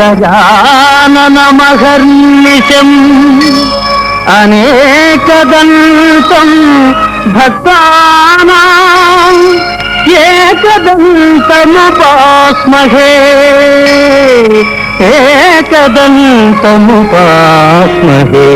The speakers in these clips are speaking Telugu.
గజానన మహర్నిశం అనేకదంతం భక్తానాం ఏకదంతముపాస్మహే ఏకదంతముపాస్మహే.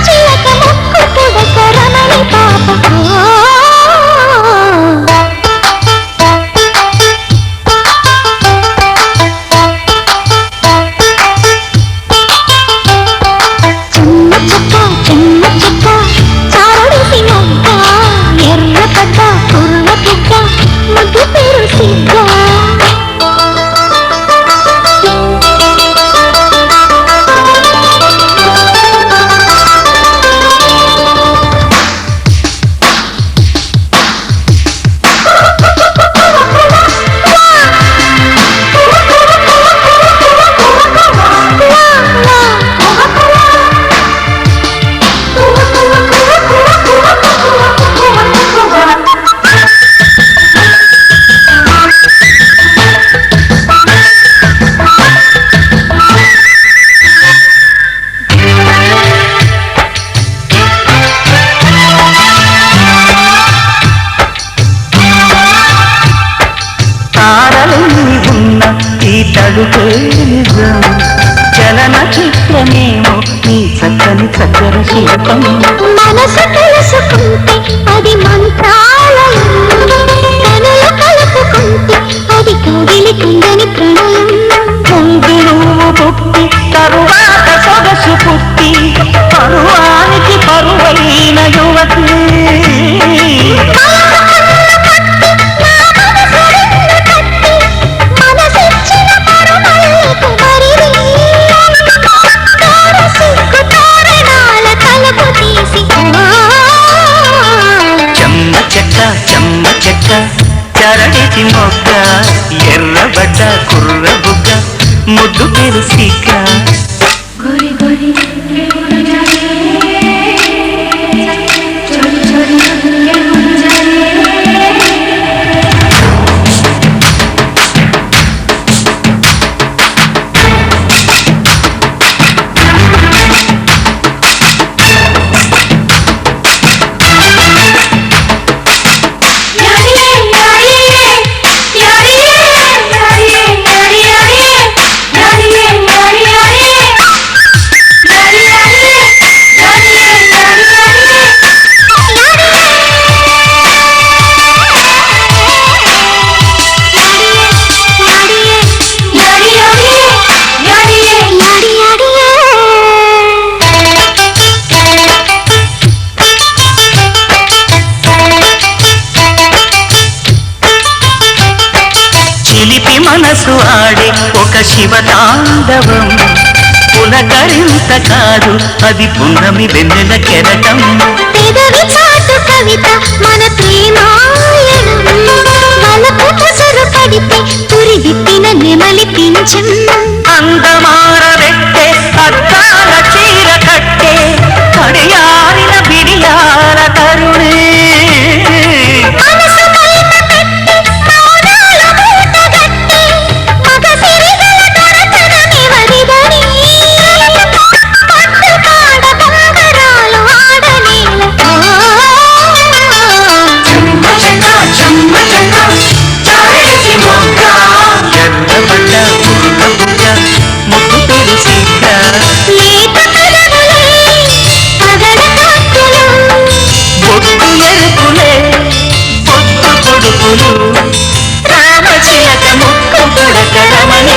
చిలక ముక్కు పొడకరణ తడుపే నిజం చలన చిత్రమేమో నీ చక్కని చక్కర శిల్పం మనసు తెలుసుకుంటే అది మంత్రాలయం కనులు కలుపుకుంటే అది కౌగిలి కుందని ప్రణయం ముందు నువ్వు పుట్టి తరువాత సొగసు పుట్టి పరువానికి పరువైన యువతి చెమ్మ చెక్క చరడికి మొక్క ఎర్రబడ్డ కుర్రబుగ్గ ముద్దు పెరుసిక చిలిపి మనసు ఆడే ఒక శివతాండవం పులకరింత కాదు అది పున్నమి వెన్నెల కెరటం పెదవి చాటు కవిత మన ప్రేమాయణం వలపు ముసరు పడితే పురిదిప్పిన నెమలి పింఛం అందమార పెట్టే అద్దాల చీర కట్టే కడియారిన బిడియాల కరుణే రామచిలక ముక్కు పుడకరమని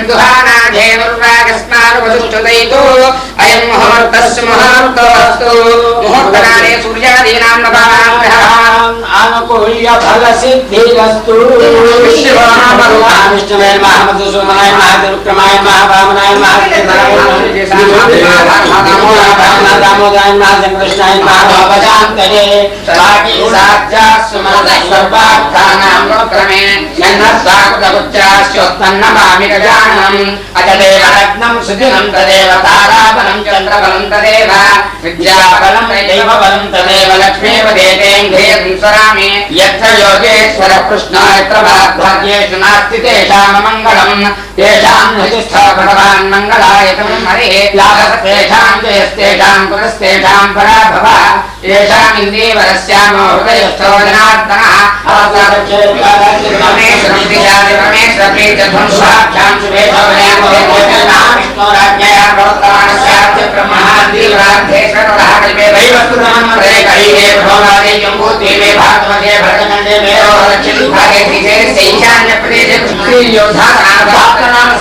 दुहानाधेनुर्वागस्मानुवसुष्ठुतैतो अयं मुहूर्तस्य मुहूर्तोऽस्तु मुहूर्तकाले सूर्यादीनां नवानाम् आनुकूल्य फलसिद्धिरस्तु विष्णुवे नमः मधुसूदनाय नमः त्रिविक्रमाय नमः वामनाय नमः दामोदराय नमः कृष्णाय नमः भवजान्तरे साकी साक्षात्सुमनस्वर्वार्थानां क्रमे यन्नस्वाकृतपुत्रास्योत्तन्नमामि गजाननम् अजदेव लग्नं सुदिनं तदेव ताराबलं चन्द्रबलं तदेव विद्याबलं दैवबलं तदेव लक्ष्मीव देतेन्द्रियं स्वरामि यत्र योगेश्वरः कृष्णो यत्र भाग्येषु नास्ति तेषां मङ्गलम् तेषां हृदिस्थ भगवान् मङ्गलायतं हरिः लाभः तेषां जयस्तेषां पुरस्तेषां पराभव तेषाम् इन्दीवरस्यामो हृदयस्थो जनार्दनः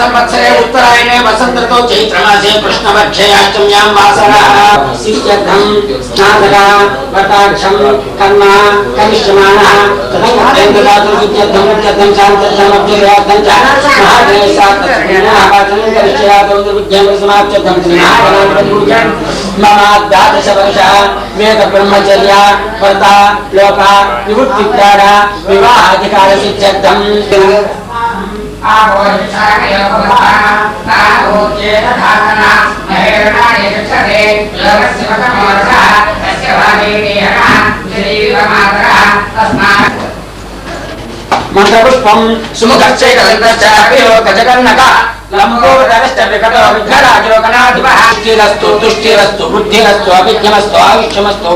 संवत्सरे उत्तरायणे वसंत ऋतौ चैत्रमासे कृष्णपक्षे अष्टम्यां वासरः सिद्ध्यर्थं स्नातकः वटाक्षं कर्म करिष्यमाणः तदङ्गदातु सिद्ध्यर्थं नित्यर्थं शान्त्यर्थं अभ्युदयार्थं च महादेशात्तस्मिन्नः वाचनं करिष्यातौ निर्विघ्नं समाप्त्यर्थं श्रीमहागणाधिपतिपूजनं मम 12 वर्षः वेदब्रह्मचर्य व्रता लोका विमुक्तिप्राण विवाहाधिकार सिद्ध्यर्थं मंत्रपुष्पं सुमुखश्चैकदन्तश्चाप्योक्तजगन्नक लंबोदरश्च विकटो विघ्नराजोगणाधिपः तुष्टिरस्तु तुष्टिरस्तु बुद्धिरस्तु अभिज्ञमस्तु आयुष्यमस्तु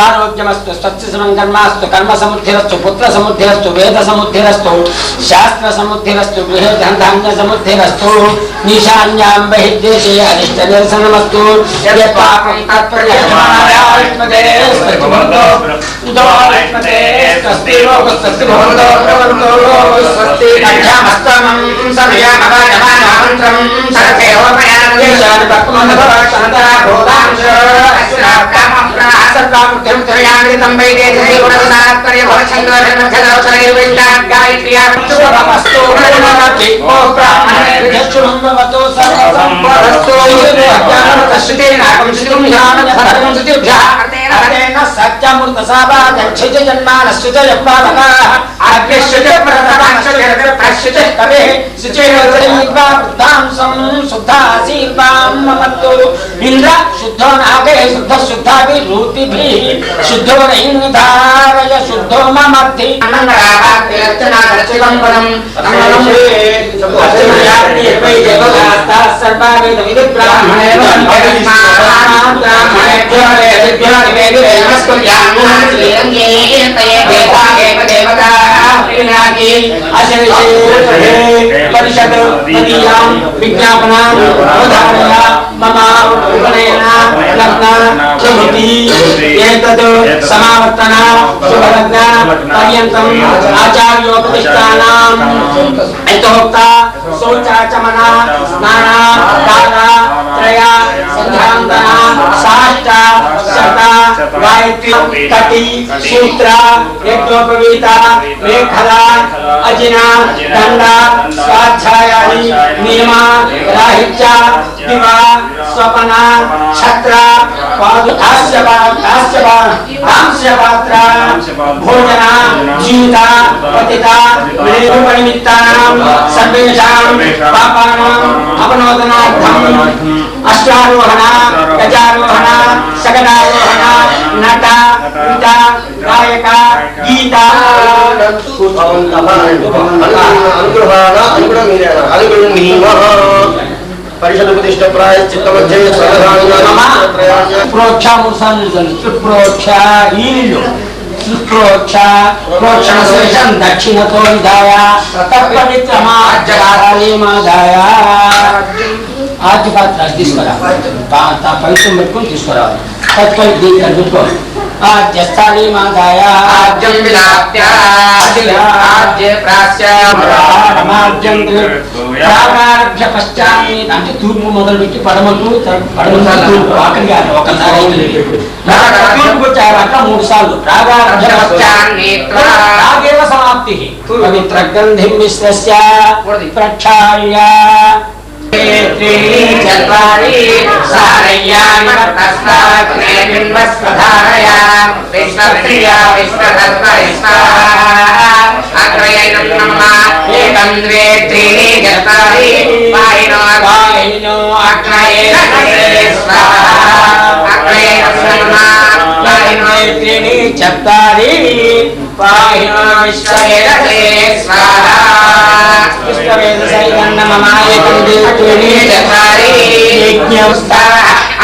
आरोग्यमस्तु स्वच्छसमङ्गर्मास्तु कर्मसमुद्धिरस्तु पुत्रसमुद्धिरस्तु वेदसमुद्धिरस्तु शास्त्रसमुद्धिरस्तु गृहे धनधान्यसमुद्धिरस्तु ईशान्यां बहिर्देशे अनिष्टनिरसनमस्तु यद्पापं तत्प्रयजमानायात्मदे स्वस्तिभवतो उदोत्मदे स्वस्ति लोकस्वस्ति भवतो प्रवन्तो स्वस्ति कक्षामस्तमं समयामवाजमानो मंत्रं सरसेवोपयान पक्वमनभवशनता भूतांश अस्त्राकामप्रासर्वामुख्यं त्रयामृतं वैदेशे गुणगुणात्पर्य भवच्छन्दोधनमध्यदवसरे गायत्र्या शुभमस्तु ब्रह्मणति ओ ब्राह्मणे यशुभं भवतो सर्वसम्पदस्तु ज्ञानतश्रुतेनाकं श्रुतिं ध्यानं श्रुतिभ्यः अर्थेन सत्यमूर्तसावादक्षित जन्मानश्च यप्पावकाः आग्यश्च प्रथमाश्च कवे शुचिर्वचयित्वा वृद्धांसं शुद्धासीर्वां ममत्तु इन्द्र शुद्धो नागे शुद्ध शुद्धाभिरूतिभिः शुद्धो नैन्धारय शुद्धो ममद्धि अनन्तरावाक्यर्चनादर्शितं पदं नमनं अर्चनयार्तिर्वै देवतास्ताः सर्वा वेदविदुब्राह्मणेन ब्राह्मणेभ्यो वेदेभ्यो नमस्कुर्यामः श्रीरङ्गे तये देवता प्रियागे अशेषे परिषद तदीयां विज्ञापनां अवधारय मम उपनयन लग्न शुभति एतद् समावर्तन शुभलग्न पर्यन्तम् आचार्योपदिष्टानां यथोक्ता शौचाचमन स्नान काल त्रय संध्यावन्दन साष्ट शत गायत्री कटी सूत्र यज्ञोपवीत मेखला अजिना दंड स्वाध्यायानि नियम राहित्य दिवा स्वपन छत्र पादुकास्य पात्र भोजन जीवित पतित विनिर्मुक्तनिमित्तानां सर्वेषां पापानां अपनोदनार्थं अष्टारोहण गजारोहण शकटारोहण नट नृत गायक गीत परिषदुपदिष्ट प्रायश्चित्तमध्ये प्रोक्षण दक्षिणतो विधाय तत्पवित्रमादाय आद्य पात्र తీసుకురా పవిత్రం పెట్టుకొని తీసుకురావాలి తత్పవిత్రం ఆద్యస్థాని మాదాయ ఆద్యం విలాప్య ఆద్య ప్రాస్య పరమాద్యం ప్రారంభ్య పశ్చాన్ని అంటే తూర్పు మొదలు పెట్టి పడమకు తూర్పు ఆఖరిగా ఒకసారి తూర్పుకు వచ్చాక 3 సార్లు ప్రారంభ్య పశ్చాన్ని రాగేవ సమాప్తి పవిత్ర గంధిం మిశ్రస్య ప్రక్షాళ్య చత్వారి సారయ్యామి తస్మాత్నే బింబస్వధారయా విశ్వప్రియా విశ్వధర్మరిష్ట అగ్రయైనం నమః ఏకం ద్వే త్రీణి చత్వారి పాయినో అగ్రయేణ స్వాహా అగ్రయైనం నమః పాయినో త్రీణి చత్వారి పాయినో విశ్వయేన స్వాహా విశ్వవేద సైతం నమః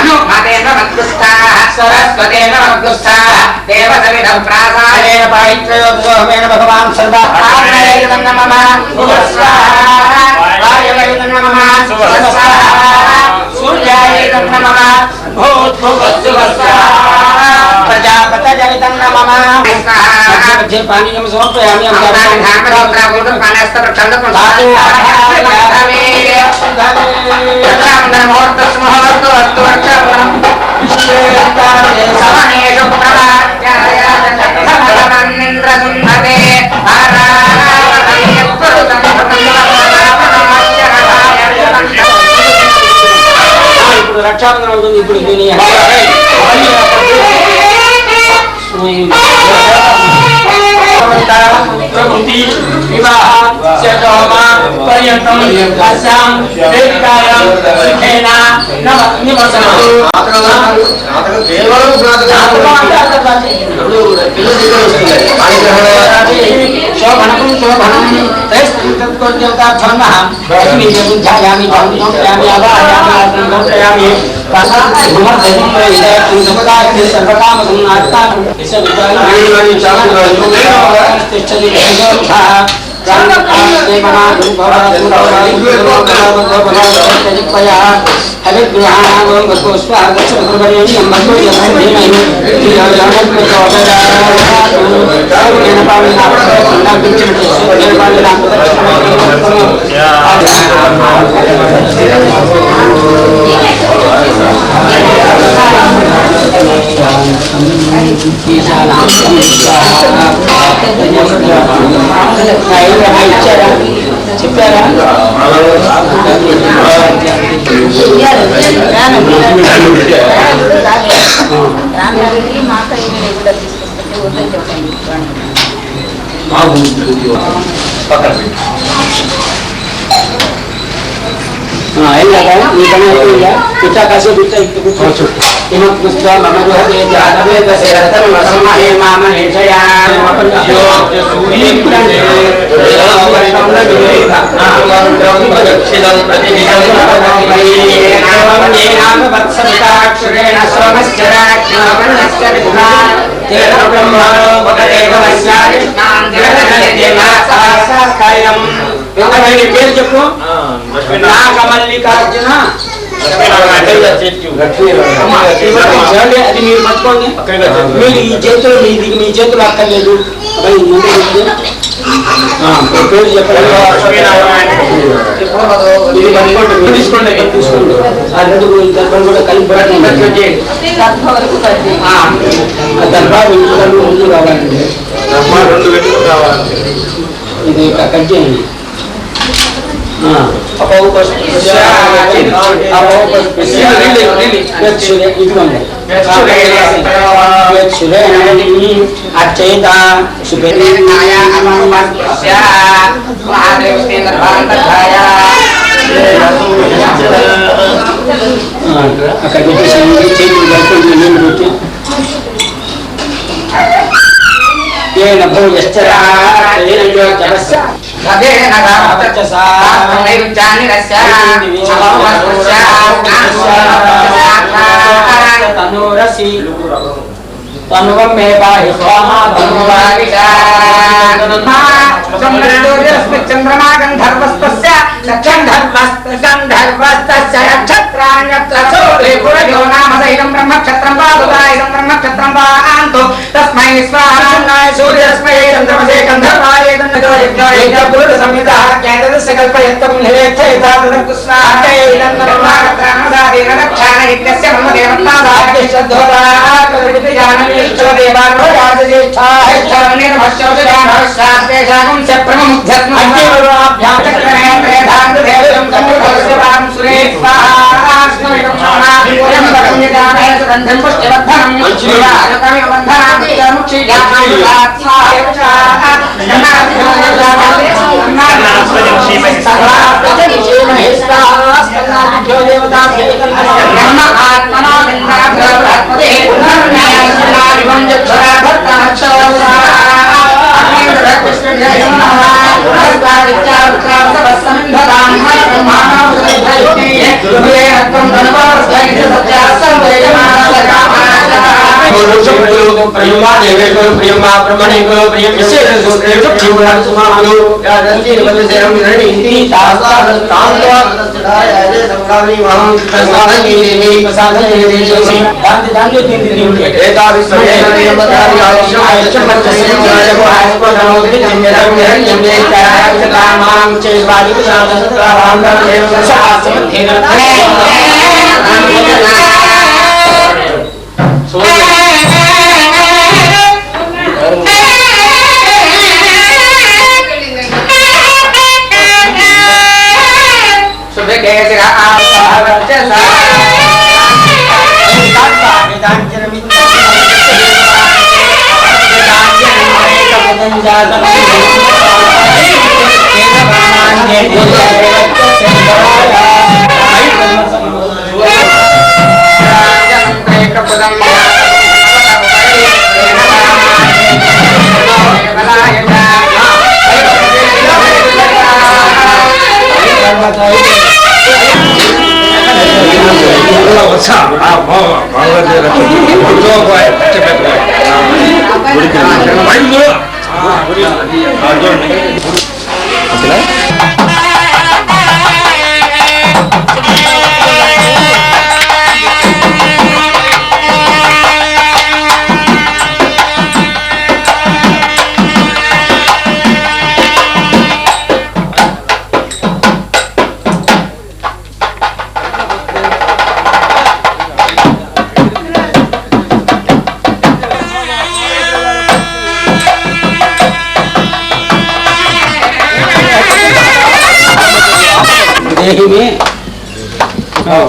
అనుపదేన మద్గుస్థాః సరస్వతేన మద్గుస్థాః దేవసవిధం ప్రాసాదేన పవిత్రయోగోహమేన భగవాన్ సదా ఆగ్నేయం నమః స్వాహా వాయవేయం నమః స్వాహా సూర్యాయేయం నమః భూద్భువస్సుః స్వాహా ప్రజాపతజనితం నమః మధ్య పానీయం సమర్పయామి ఇప్పుడు రక్షాబంధనం అవుతుంది. ఇప్పుడు దీని చెప్పారా పేరు చెప్పు. నాగమల్లికార్జున అది మీరు పట్టుకోండి. మీరు ఈ చేతులు మీ చేతులు అక్కర్లేదు. పేరు చెప్పండి. తీసుకోండి తీసుకోండి. ఆ 2 దర్భాలు కూడా కలిపి దర్భాలు ముందు కావాలండి. ఇది కట్ చేయండి. అచ్చయిత అక్కడ పెట్టేసి చేతులు పెట్టి ఏన భోజశ్చరా జపస్య तनुवं मे पाहि स्वाहा चंद्रमा गंधर्वस्तस्य गंधर्वस्तस्य नक्षत्राण्यत्र सूर्ये पुरयो नाम इदं ब्रह्मक्षत्रं पादुता इदं ब्रह्मक्षत्रं पान्तु तस्मै स्वाहाय सूर्यस्मै चन्द्रमसे गन्धर्वाय गन्धर्वाय पुरुष संहिता ज्ञातस्य कल्पयत्तं निरेक्षयता तदकुस्नाते इदं ब्रह्मक्षत्राणदादि रक्षाण इत्यस्य मम देवतादाद्य श्रद्धोदा कल्पित जानमीश्वर देवानो राजज्येष्ठाः चरणनिर्भस्योदयानश्चाद्यशाकं च प्रमुध्यत्म अग्निवरुणाभ्यां चक्रेन्द्रे धान्तुदेवं कमुदस्य वां सुरे स्वाहा स्मरितं स्वाहा वयं परमनिदानय सुगन्धं पुष्टिवर्धनं श्रीराजकविबन्धनां प्रियमा देवेश प्रियमा ब्रह्मणेक प्रियम विशेष सूत्रेश जीवन समानो यादंति वदसेरम रणीति तासाद तांत्वा तदाय अजय संग्रामी वहं प्रसादनि देवी प्रसादनि देवी दांति दांति तीन एता विश्वये नियमधारी आयुष्य आयुष्य मत्स्य जय वास्पदनो विजयरं हिरण्यं देताय कामां चेवादि साधसत्रां देव शास्त्रमध्येन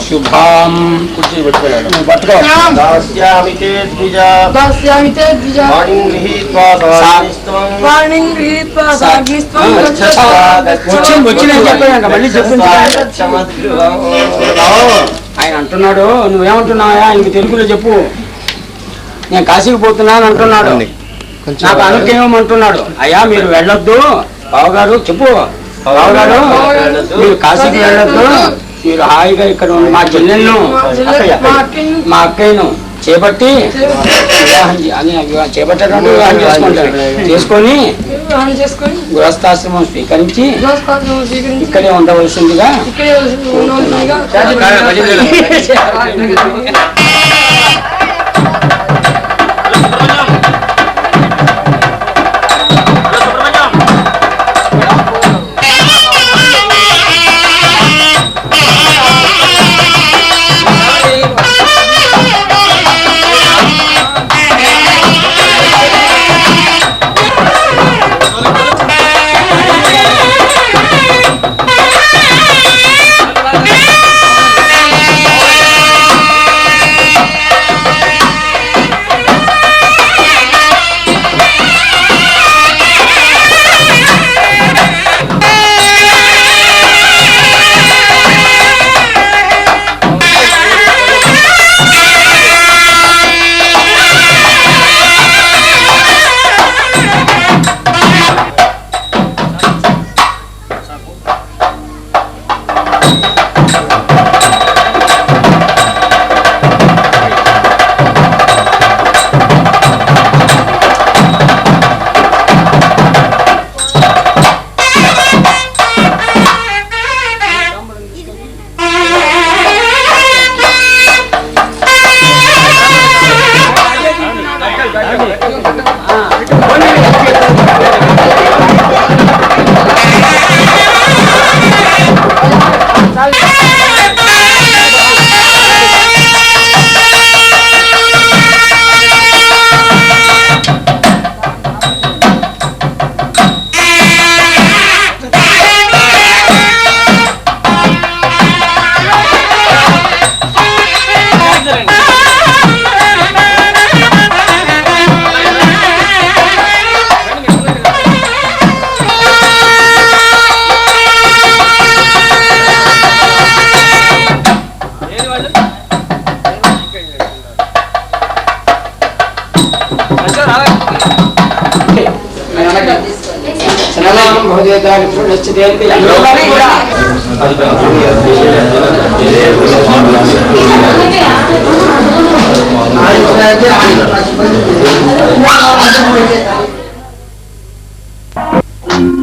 शुभम दास्यामि ते द्विजा वाणिं गृहीत्वा साग्निस्त्वं ఆయన అంటున్నాడు నువ్వేమంటున్నావా ఆయనకి తెలుగులో చెప్పు నేను కాశీకి పోతున్నాను అంటున్నాడు నాకు అనుకేమంటున్నాడు అయ్యా మీరు వెళ్ళొద్దు బావగారు చెప్పు బావగారు మీరు కాశీకి వెళ్ళొద్దు మీరు హాయిగా ఇక్కడ మా చెల్లెలను మా అక్కయ్యను చేపట్టి చేపట్టేటట్టు వివాహం చేసుకుంటారు చేసుకొని గృహస్థాశ్రమం స్వీకరించి ఇక్కడే ఉండవలసిందిగా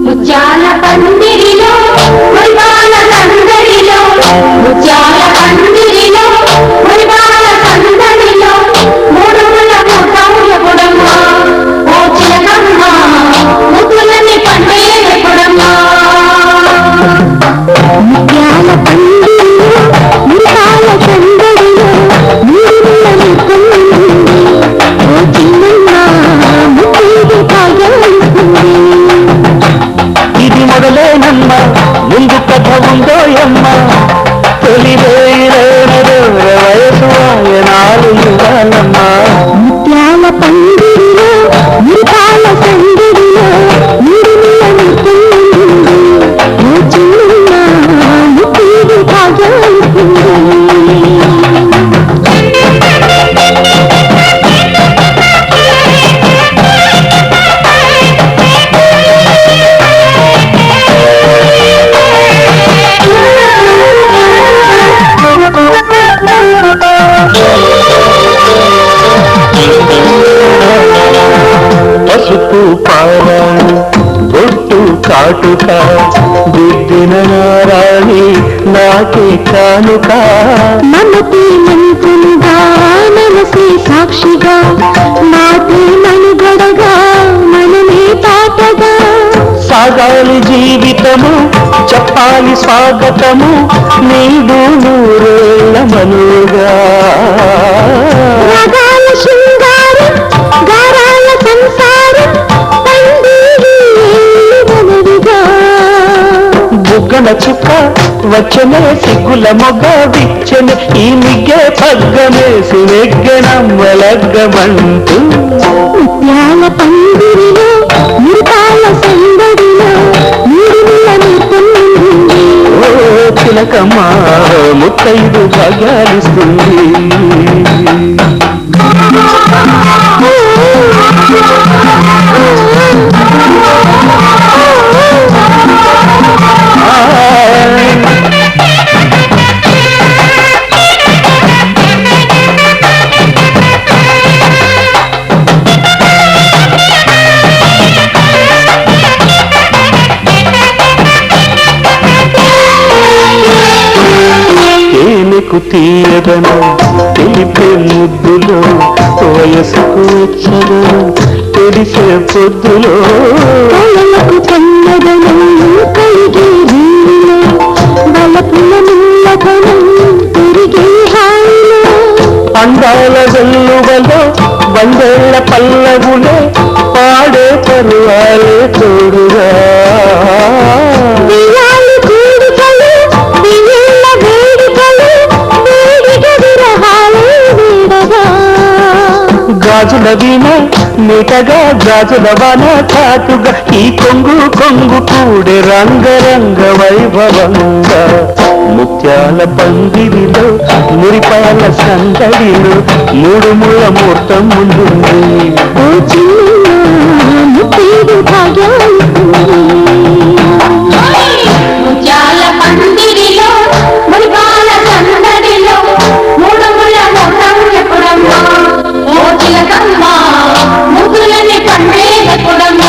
ముత్యాల పందిరిలో వైవాల సందడిలో ముత్యాల పందిరిలో వైవాల సందడిలో మూడుముల ముఠాముల పొడమ్మ ఓ చిలకమ్మ ముద్దులని పండేల పొడమ్మ ముత్యాల పందిరిలో ముత్యాల సందడిలో మూడుముల ముఖముంది ఓ చిన్నమ్మ ముత్తేది తాగలుస్తుంది. ఇది మొదలేనమ్మ ముందు కథ ఉందోయమ్మ తొలి వయసు ఆయనాలు ఇవ్వాలమ్మ. ముత్యాల పందిరిలో ముత్యాల సందడిలో మురిమిల ముఖముంది ఓ చిన్నమ్మ ముత్తేది తాగలుస్తుంది. పసుపు పారాణి బొట్టు కాటుక దిద్దిన నారాణి నాకే కానుక. మనకి మంత్రులుగా మనసే సాక్షిగా నాటి మనుగడగా మనమే పాటగా సాగాలి జీవితము చెప్పాలి స్వాగతము నీడు నూరేళ్ళ మనుగా. రగాల శృంగారం గారాల సంసారం పండిగి మనవిగా బుగ్గన చుక్క వచ్చనే సిగ్గుల మొగ్గ విచ్చనే ఈ మిగ్గే పగ్గమేసి నెగ్గనమ్మలగ్గమంటూ. ముత్యాల పందిరిలో మురిపాల సందడిలో మురిమిల ముఖముంది ఓ చిలకమ్మ ముత్తైదు భాగ్యాలిస్తుంది. తేనెకు తీయదను తెలిపే ముద్దులో వయసుకు వచ్చదను తెలిసే పొద్దులో కళ్ళకు కన్నదనం కలిగే వీణిలో బలపుల ముల్లదనం తిరిగే హాయిలో అందాల వెల్లువలో వందేళ్ల పల్లవులే పాడే పరువాలే తోడుగా. వియాలి కూడికలు వియ్యుల వేడుకలు వేడిగ విరహాలే వీడగా గాజుల వీణ నీటగా గాజుల వాన చాటుగా ఈ కొంగు కొంగు కూడే రంగరంగ వైభవంగా. ముత్యాల పందిరిలో మురిపాల సందడిలో మూడు ముళ్ళ ముహూర్తం ముందుంది. ఓ చిన్న ముత్తేదు భాగ్యాలిస్తుంది. ముత్యాల పందిరిలో మురిపాల సందడిలో మూడుముల ముఖముల పొడమ్మ ఓ చిలకమ్మ ముద్దులని పండేల పొడమ్మ.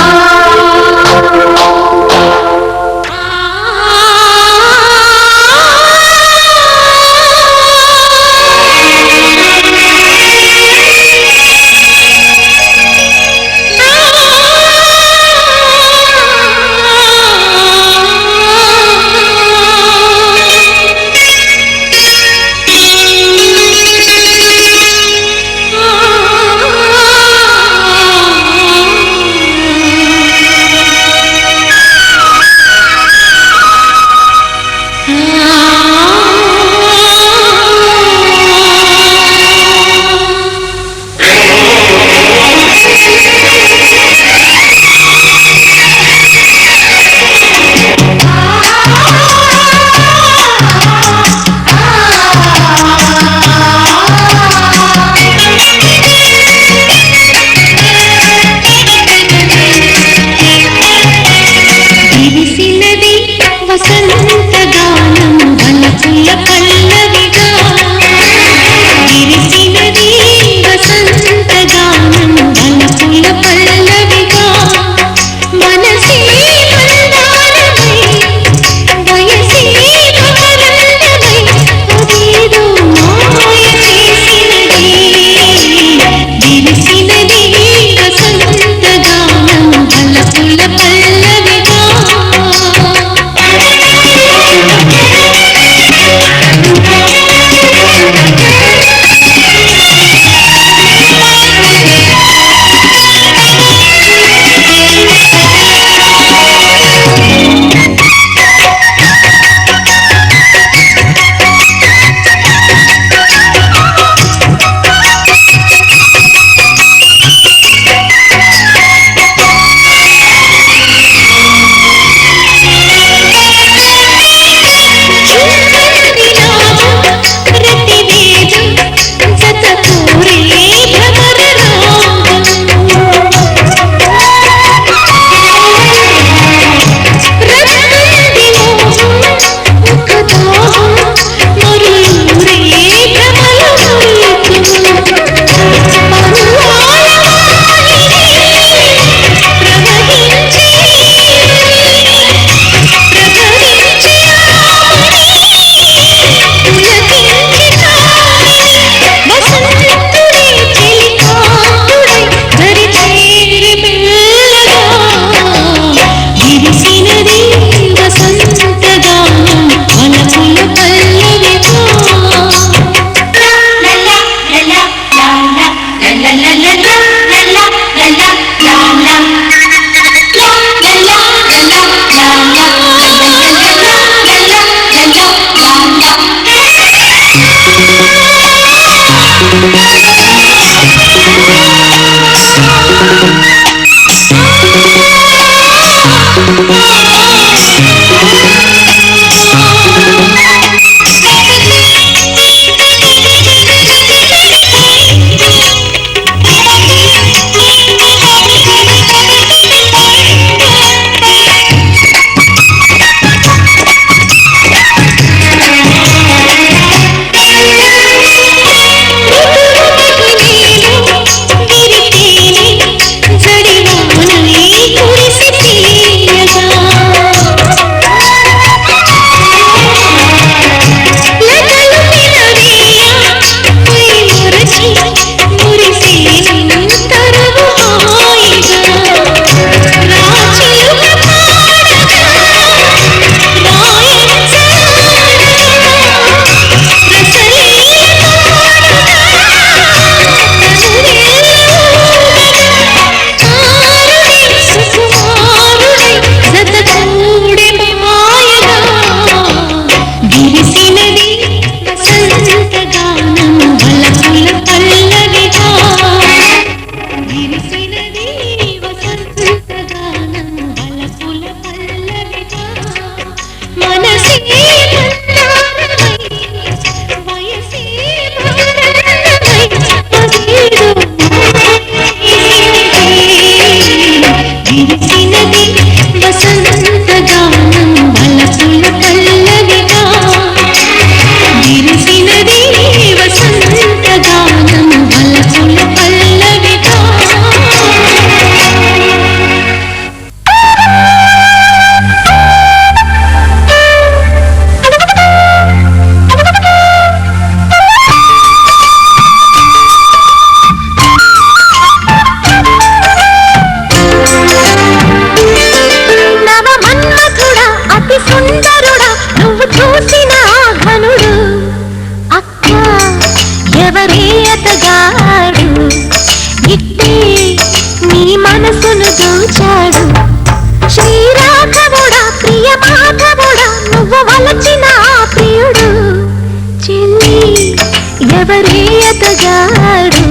ఎవరే ఎతగాడు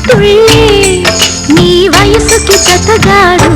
తుళ్ళే నీ వయసుకి జతగాడు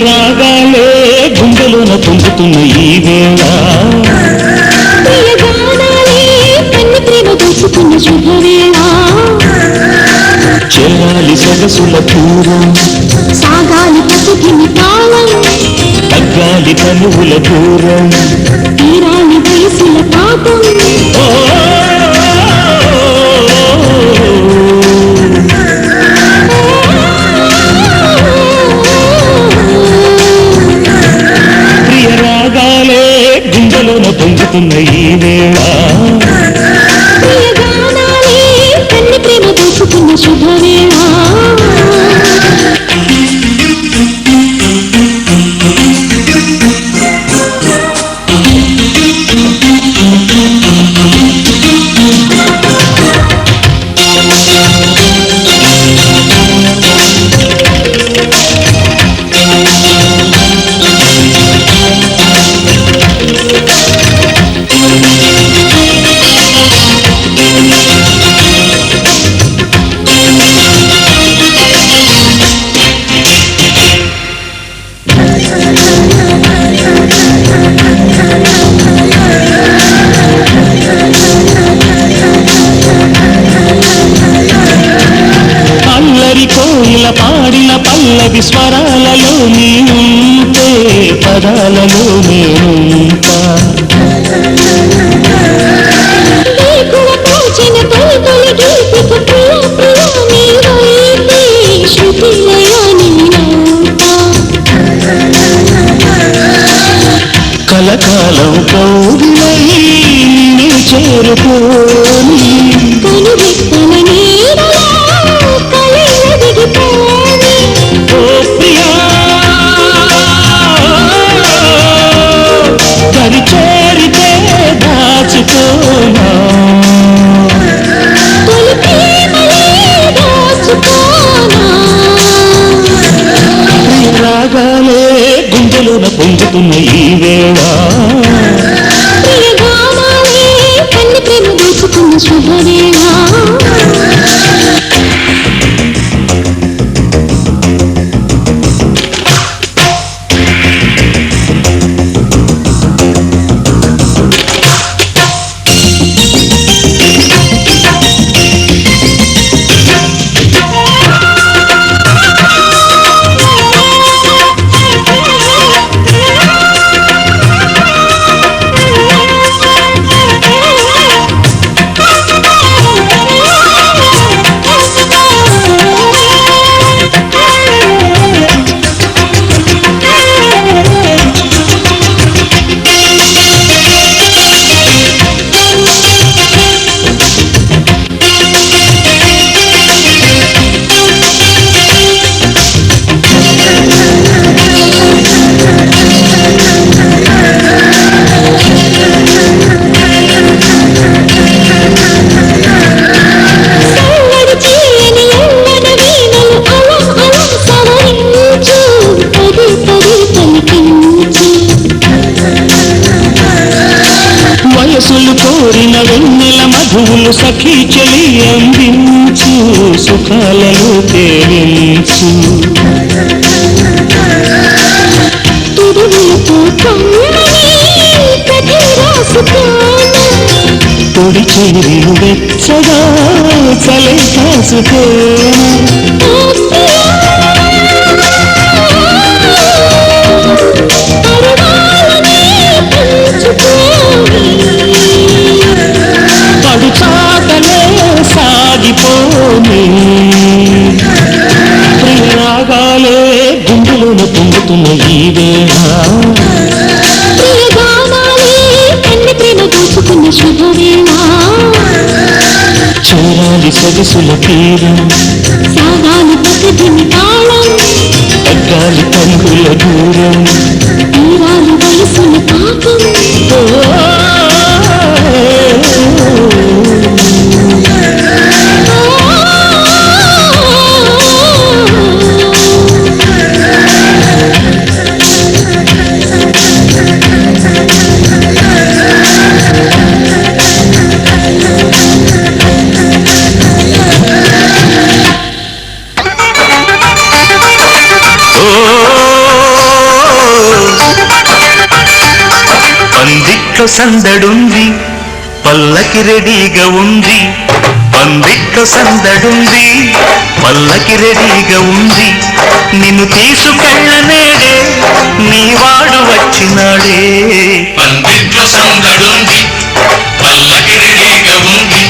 రాగాలే గుండెలోన పొందుతున్న ఈ వేళ చెల్లాలి సొగసుల దూరం సాగాలి పసిగిని తాళం తగ్గాలి కనువుల దూరం ఈ పొంగుతున్న ఈ వేళ ప్రియగానాలే కన్ని ప్రేమ దోచుకున్న శుభవేళ అల్లరి కోయిల పాడిన పల్లవి స్వరాలలో నీ ఉంటే పదాలలో నేనుంటా వేకువ పూచిన తొలి తొలి గీతిక ప్రియ ప్రియ నీవైతే శృతిలయ నీనౌతా కలకాలం కౌగిలై నిన్ను చేరుకోని కనురెప్పల నీడలో కలల దిగిపోని ఓ ప్రియా కరి చేరితే దాచుకోనా తొలి ప్రేమలే దాచుకోనా రాగాలే గుండెలోన పొంగుతున్న ఈ వేళ ప్రియగానాలే కన్ని ప్రేమ దోచుకున్న శుభవేళ సల్లడి చేయని ఎల్లన వీణలు అలా అలా సవరించు పది పది పలికించు వయసులు కోరిన వెన్నెల మధువులు సఖీ చెలి అందించు సుఖాలలో తేలించు తిరుగులతో కమ్మని కథ రాసుకోను తొడి చేరిలు వెచ్చగా చలే కాసుకోనా ఓ ప్రియా పరవాలనే పంచుకోని పడు చాటలే సాగిపోని ప్రియరాగాలే గుండెలోన పొంగుతున్న ఈ వేళ ప్రియగానాలే కన్ని ప్రేమ దోచుకున్న శుభవేళ చేరాలి సొగసుల తీరం సాగాలి ప్రతిదిని తాళం తగ్గాలి పంగుల దూరం తీరాలి వయసుల పాపం పందిట్లో సందడుంది పల్లకి రెడీగా ఉంది పందిట్లో సందడుంది పల్లకి రెడీగా ఉంది నిన్ను తీసుకెళ్ళనేడే నీ వాడు వచ్చినాడే పందిట్లో సందడుంది పల్లకి రెడీగా ఉంది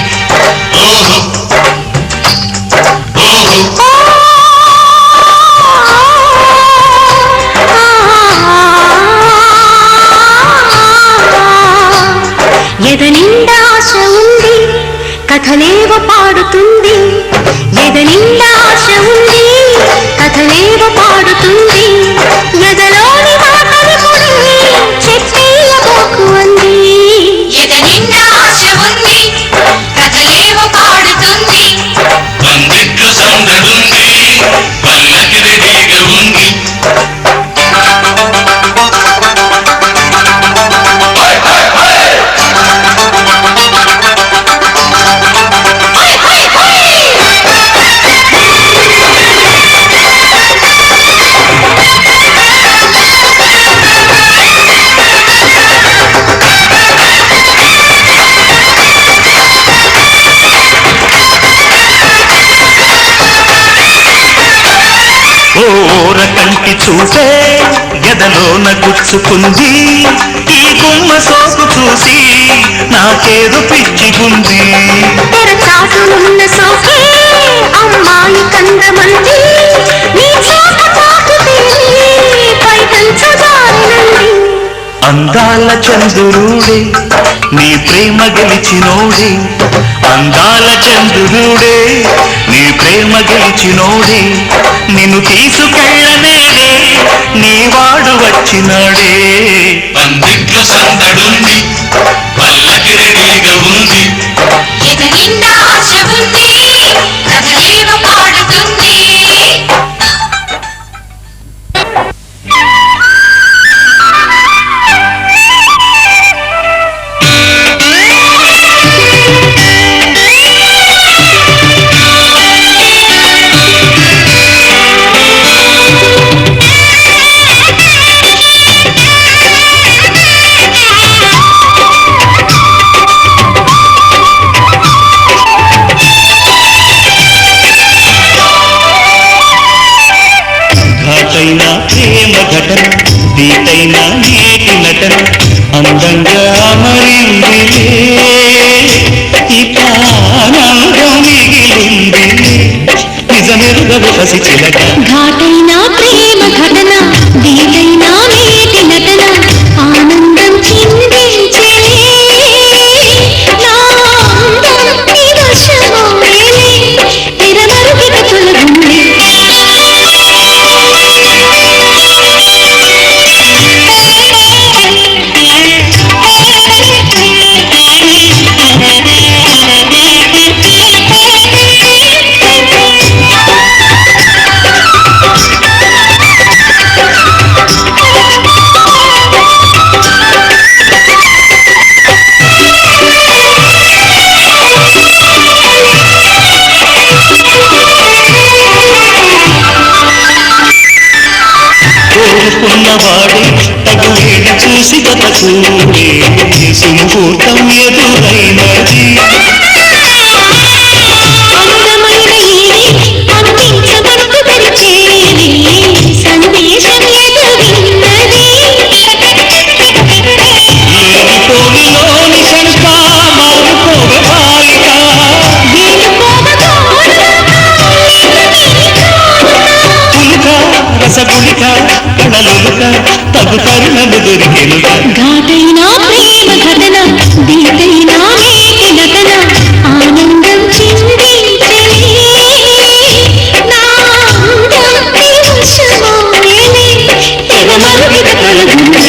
ఓహో ఓహో కథలేవ పాడుతుంది ఎదనిండా ఆశ ఉంది కథలేవ పాడుతుంది ఎదలోని మాటలు కొన్ని చెప్పేయబోకు అంది ఎదనిండా ఆశ ఉంది కథలేవ పాడుతుంది పందిట్లో సందడుంది పల్లకి రెడీగా ఉంది ఓర కంటి చూసే గదలోన గుచ్చుకుంది ఈ గుమ్మ సోకు చూసి నాకేదో పిచ్చిగుంది తెరచాటునున్న సోకే అమ్మాయి కందమంది నీ చోట తాకుతేనే పైకంచు జారినంది అందాల చంద్రుడే నీ ప్రేమ గెలిచినోడే అందాల చంద్రుడే నీ ప్రేమ గెలిచినోడే నిన్ను తీసుకెళ్ళనేడే నీ వాడు వచ్చినాడే పందిట్లో సందడుంది పల్లకి రెడీగా ఉంది ఎదనిండా ఆశ ఉంది కథలేవ పాడుతుంది ఘాటైన ప్రేమ ఘటన దీటైన నేటి నటన అందంగా మరిందిలే ఇక ఆనందం మిగిలింది నిజమెరుగవు పసి చిలక ఘాటైన ప్రేమ ఘటన దీటైన నేటి నటన ఆనందం చిందించేలే నా అందం నీ వశమోయేలే తెరమరుగిన తొలగుండే కోరుకున్నవాడే తగు వేళ చూసి బతకూడే సుముహూర్తం ఎదురైనది అందమైన ఈడి అందించబట్టు తెరిచేది సందేశం ఎదురిన్నది లేనిపోనిలోని శంక మారుకోవ బాలిక పులుక రసగుళిక కళలుక తగు తరుణము దొరికెనుగా ఘాటైన ప్రేమ ఘటన దీటైన నేటి నటన ఆనందం చిందించేలే నా అందం నీ వశమోయేలే తెరమరుగిన తొలగుండే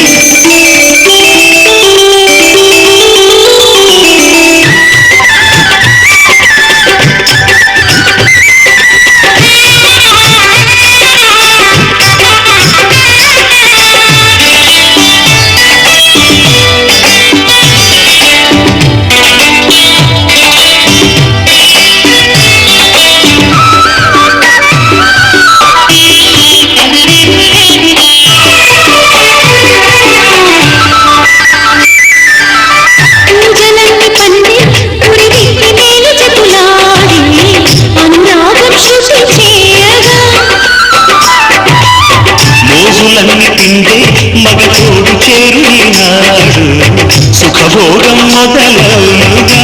పూజలన్నీ పండి పురివిప్పి మేలు చెతులాడి అనురాగం శృతి చేయగా మోజులన్నీ తిండే మగతోడు చేరు ఈనాడు సుఖభోగం మొదలవుగా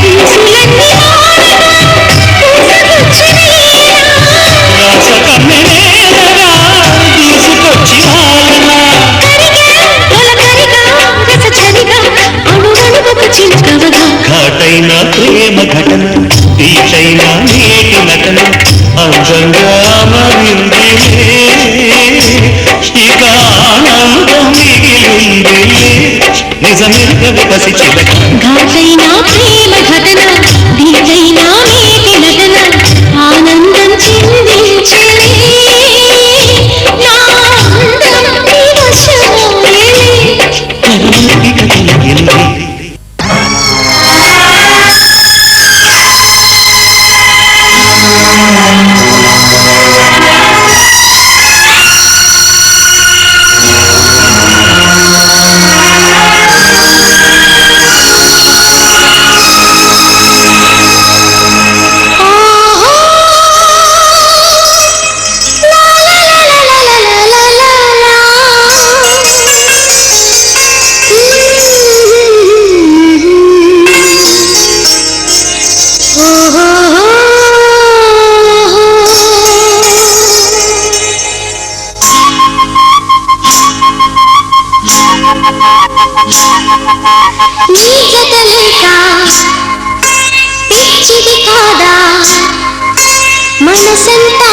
పూసులన్నీ ఆడగా పూసగుచ్చి రాసకన్నెనేరగా తీసుకొచ్చి ఆలనా కరిగా తొలకరిగా రస చరిగా అణువణువుకు చిలుకవగా ఇక ఆనందం మిగిలిందిలే నిజమెరుగవి పసి చిలక ఘాటైనా ప్రేమ ఘటన ధీటైనా మేటి నటన ఆనందం చిందించలే నా అందం నీ వశమోయలే ఇక తెలిగింది నీ జత లేక పిచ్చిది కాదా మనసంతా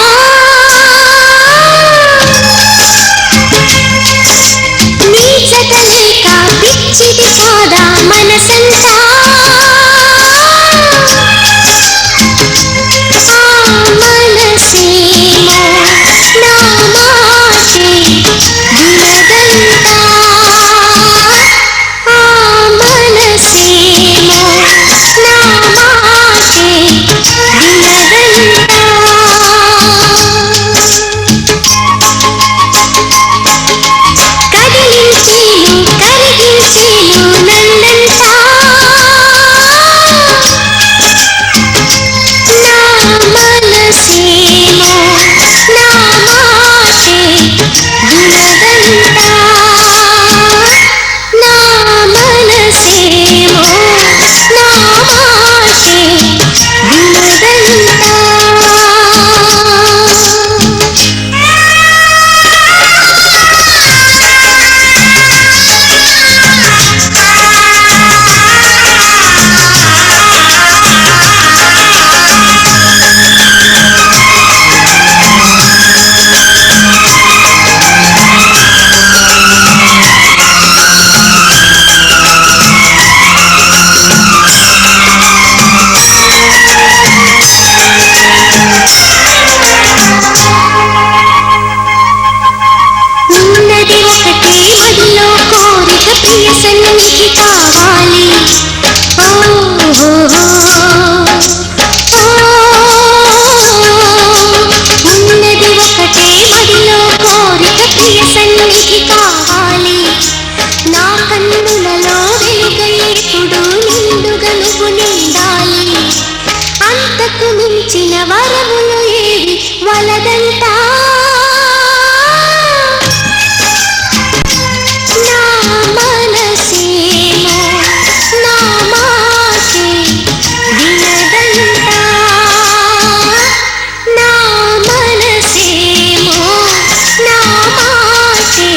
నీ జత లేక పిచ్చిది కాదా మనసంతా ఆ మనసేమో నా మాటే వినదంతా ఆ మనసేమో నా మాటే వినదంతా కదిలించేను కరిగించేను నన్నంతా నా మనసేమో నా మాటే వినదంతా నా మనసేమో నా మాటే వినదంతా ఉన్నది ఒకటే మదిలో కోరిక ప్రియ సన్నిధి కావాలి ఓ ఓ, ఓ, ఉన్నది ఒకటే మదిలో కోరిక ప్రియ సన్నిధి కావాలి నా కన్నులలో వెలుగై ఎప్పుడు నిండుగా నువ్వు నిండాలి అంతకు మించిన వరములు ఏవి వలదంతా నా మనసేమో నా మాటే వినదంతా నా మనసేమో నా మాటే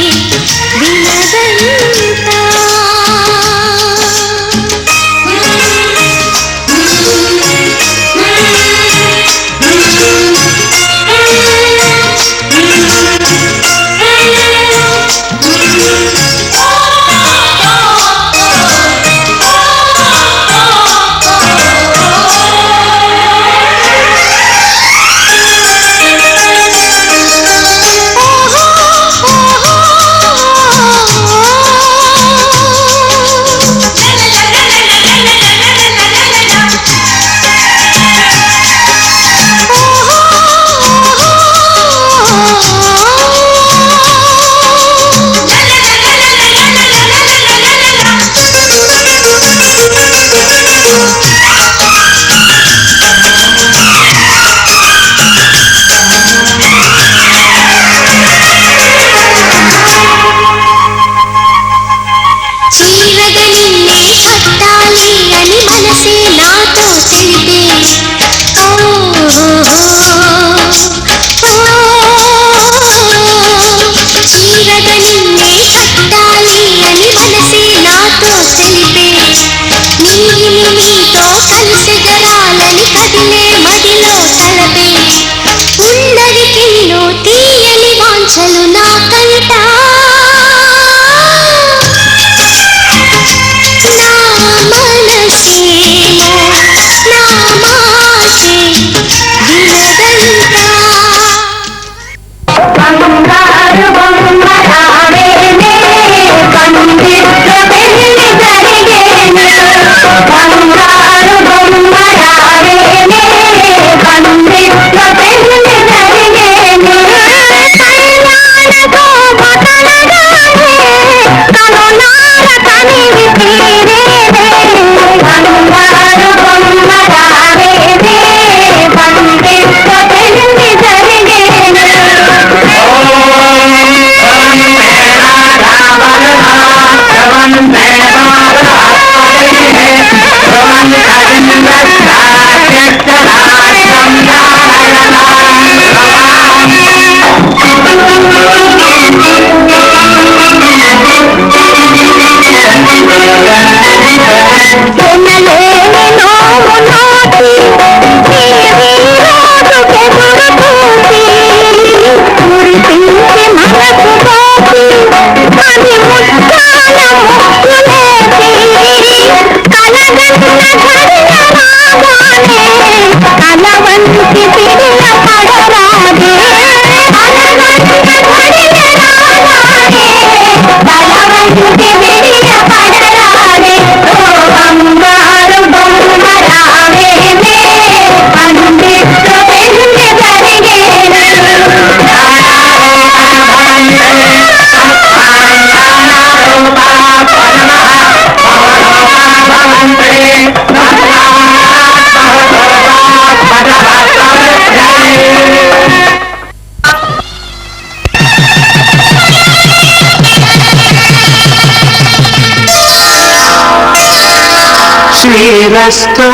శ్రీరస్తు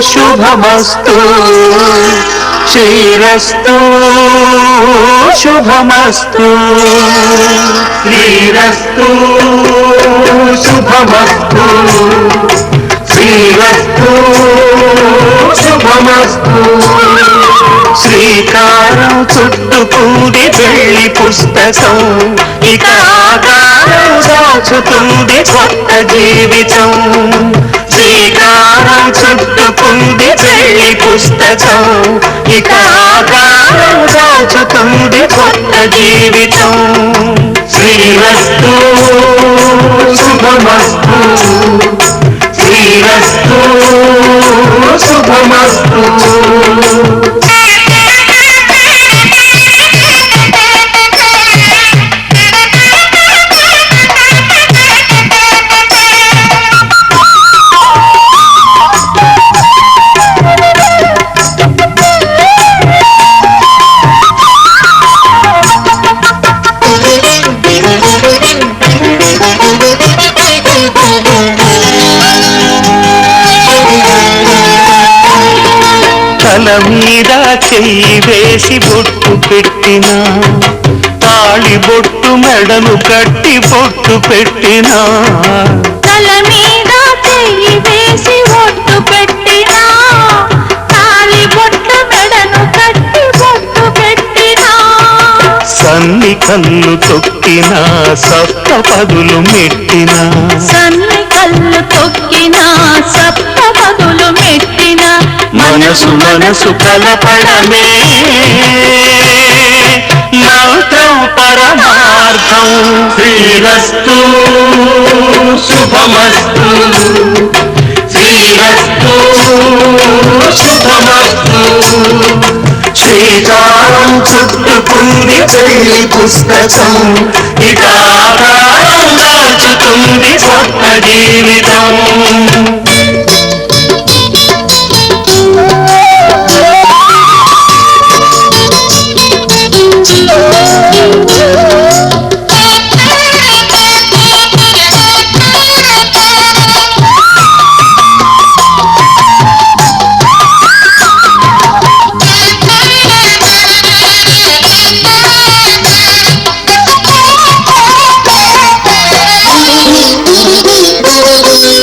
శుభమస్తు శ్రీరస్తు శుభమస్తు శ్రీరస్తు శుభమస్తు శ్రీరస్తు శుభమస్తు శ్రీకారం చుట్టుకుంది పెళ్లి పుస్తకం ఇక ఆకారం దాచుతుంది కొత్త జీవితం శ్రీకారం చుట్టుకుంది పెళ్లి పుస్తకం ఇక ఆకారం దాచుతుంది కొత్త జీవితం శ్రీరస్తు శుభమస్తు శ్రీరస్తు శుభమస్తు తల మీద చెయ్యి వేసి బొట్టు పెట్టినా తాళి బొట్టు మెడలు కట్టి బొట్టు పెట్టినా తల మీద చెయ్యి వేసి బొట్టు పెట్టినా తాళి బొట్టు మెడను కట్టి బొట్టు పెట్టినా సన్ని కళ్ళు తొక్కినా సప్త పదులు మెట్టినా సన్ని కళ్ళు తొక్కినా సప్త పదులు మెట్టినా మనసు మనసు కలపడమే మంత్రం పరమార్థం శ్రీరస్తు శుభమస్తు శ్రీరస్తు శుభమస్తు శ్రీకారం చుట్టుకుంది పెళ్లి పుస్తకం ఇక ఆకారం దాచుతుంది కొత్త జీవితం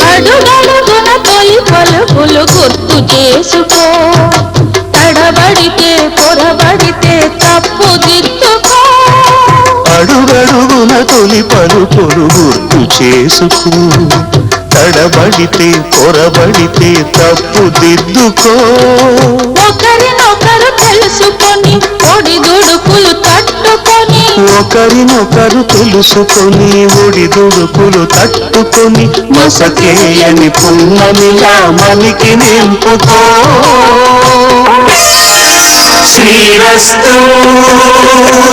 అడుగడుగున తొలి పలుకులు గుర్తు చేసుకో తడబడితే పొరబడితే తప్పు దిద్దుకో అడుగడుగున తొలి పలుకులు గుర్తు చేసుకో తడబడితే పొరబడితే తప్పు దిద్దుకో ఒకరినొకరు తెలుసుకొని ఒడిదుడుకులు తట్టుకొని ఒకరినొకరు తెలుసుకొని ఒడిదుడుకులు తట్టుకొని మసకేయని పున్నమిలా మనికి నింపుకో శ్రీరస్తు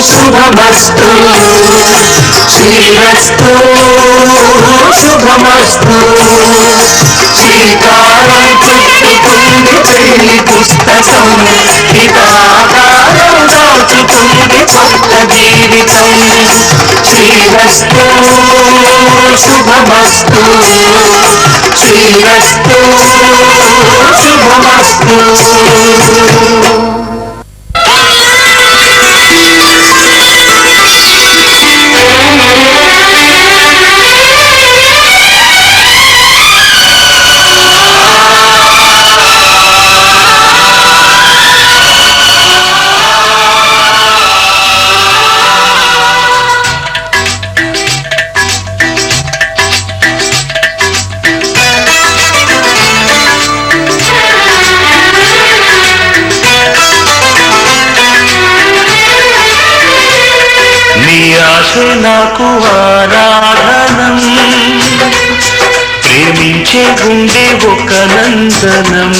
శుభమస్తు శ్రీరస్తు శుభమస్తు శ్రీకారం చుట్టుకుంది పెళ్లి పుస్తకం ఇక ఆకారం దాచుతుంది కొత్త జీవితం శ్రీరస్తు శుభమస్తు శ్రీరస్తు శుభమస్తు నాకు ఆరాధనం ప్రేమించే గుండె ఒక నందనం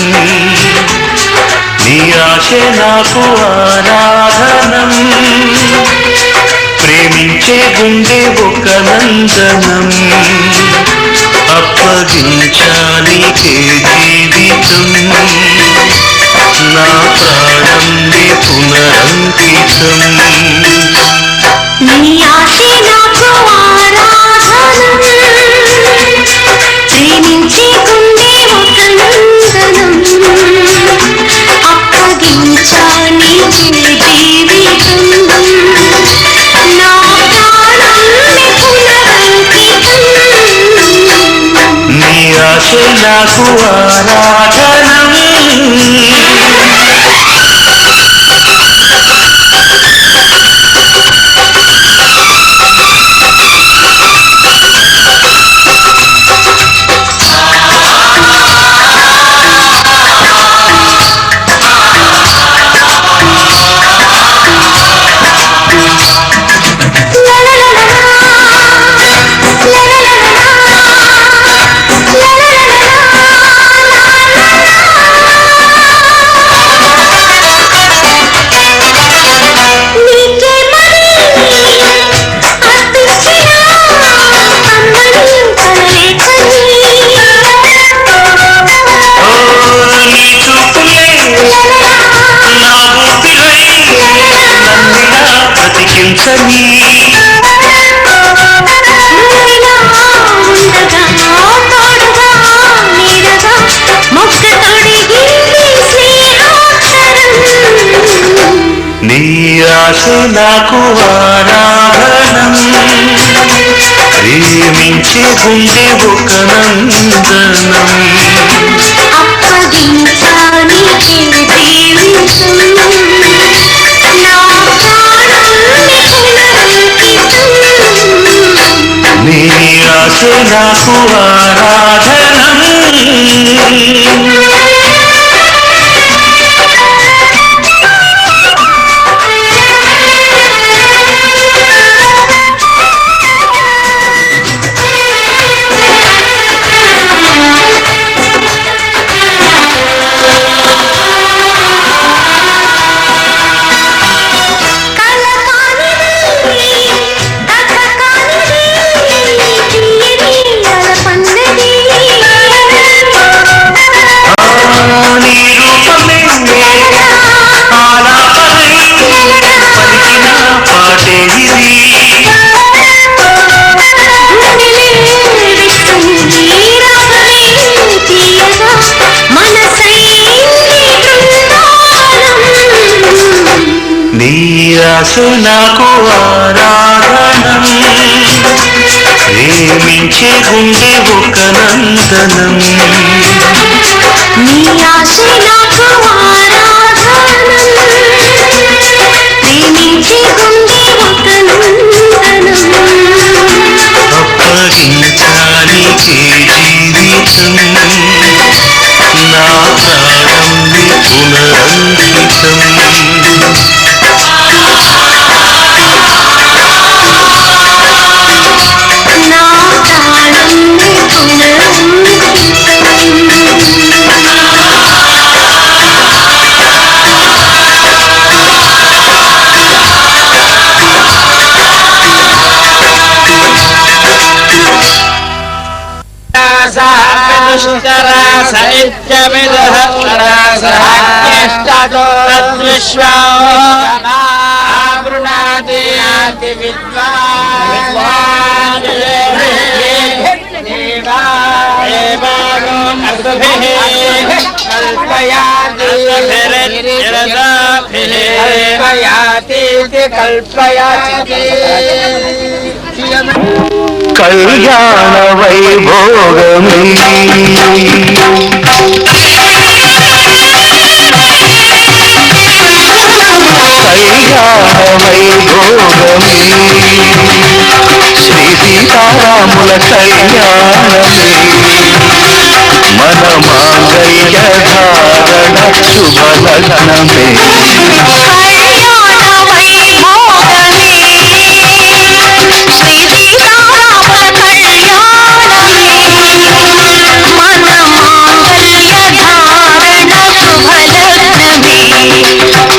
నీ ఆశ నాకు ఆరాధనం ప్రేమించే గుండె ఒక నందనం అప్పగించానికే జీవితం నా ప్రాణం నీ పునరంకితం నీ ఆశే నాకు ఆరాధనం ప్రేమించే గుండె ఒక నందనం అప్పగించానికే జీవితం నా ప్రాణం నీ పునరంకితం నీ ఆశే నాకు ఆరాధనం నీ ఆశ నాకు ఆరాధనం ప్రేమించే గుండె ఒక నందనం అప్పగించానికే జీవితం నా ప్రాణం నీ పునరంకితం నీ ఆశ నాకు ఆరాధనం నీ ఆశ నాకు ఆరాధనం ప్రేమించే గుండె ఒక నందనం నీ ఆశే నాకు ఆరాధనం ప్రేమించే గుండె ఒక నందనం అప్పగించానికే జీవితం నా ప్రాణం నీ పునరంకితం నా ప్రాణం నీ కళ్యాణ వైభోగమే కళ్యాణ వైభోగమే శ్రీ సీతారాముల కళ్యాణమే మన మాంగళ్య ధారణ శుభలగ్నమే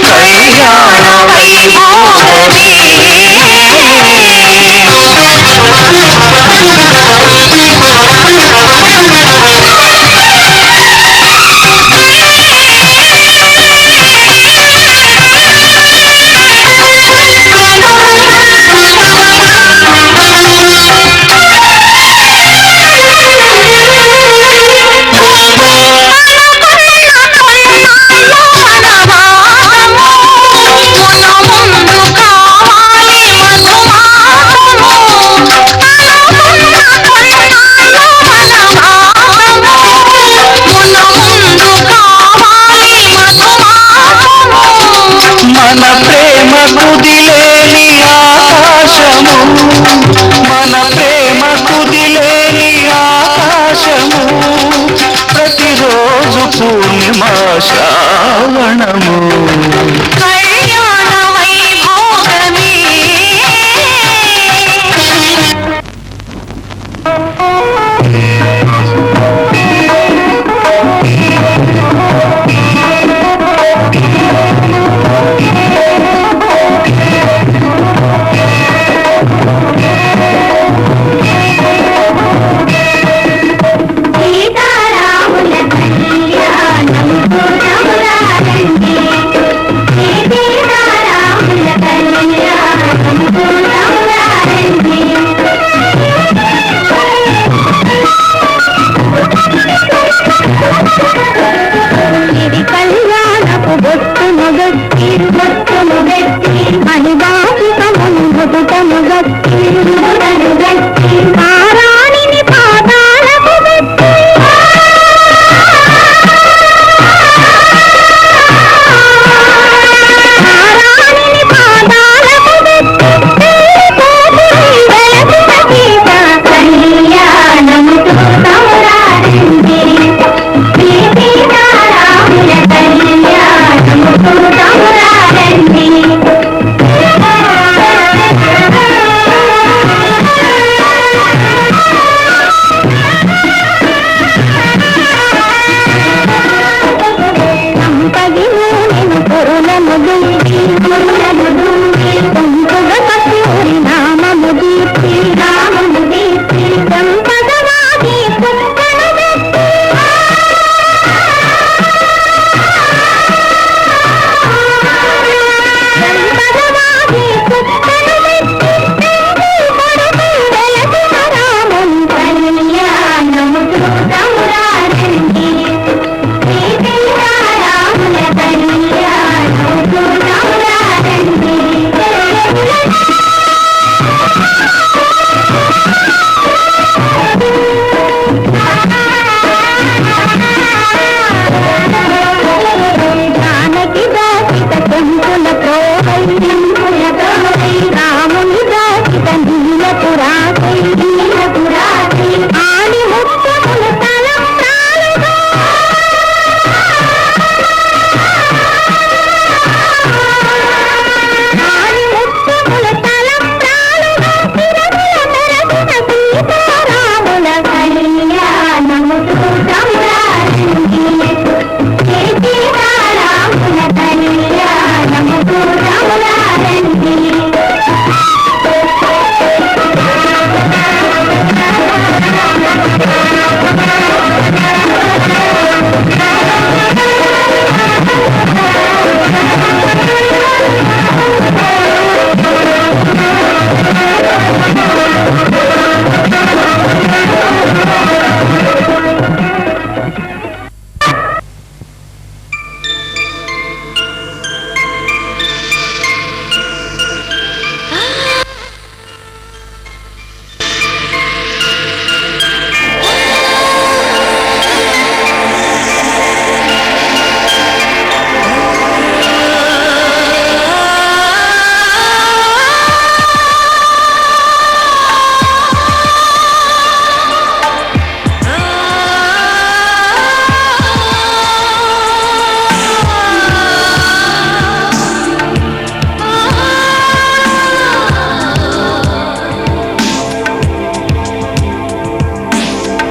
కళ్యాణ వైభోగమే మన ప్రేమ కుదిలేని ఆకాశము ప్రతిరోజు పూర్ణిమ శ్రావణము కళ్యాణ వైభోగమే సీతారాముల కళ్యాణం పురమురారండి సీతారాముల కళ్యాణం పురమురారండి ఇది కళ్యాణపు బొట్టును గట్టి మణిబాసికమును బొట్టును గట్టి నారాయణి పాదాలకు గట్టి నారాయణి పాదాలకు గట్టి వెలసిన సీత కళ్యాణము చూడమురారండి సీతారాముల కళ్యాణము చూడమురారండి సంపది నూనెను పొరులను దుంకి తుంపుగా కస్తూరి నామము దీప్తి సంపదవాగి పుట్టను వెత్తి సంపదవాగి పుట్టను వెత్తి వెలసిన రాముని కళ్యాణము చూడమురారండి సీతారాముల కళ్యాణము చూడమురారండి జానకి దాసిత చెంపుల ప్రోహై రాముని దాసిత నీలపురాకై ఆడి ముత్తముల తలంబ్రాలుగా ఆడి ముత్తముల తలంబ్రాలుగా తిరగుల మెరసిన సీతారాముల కళ్యాణము చూడమురారండి సీతారాముల కళ్యాణము చూడమురారండి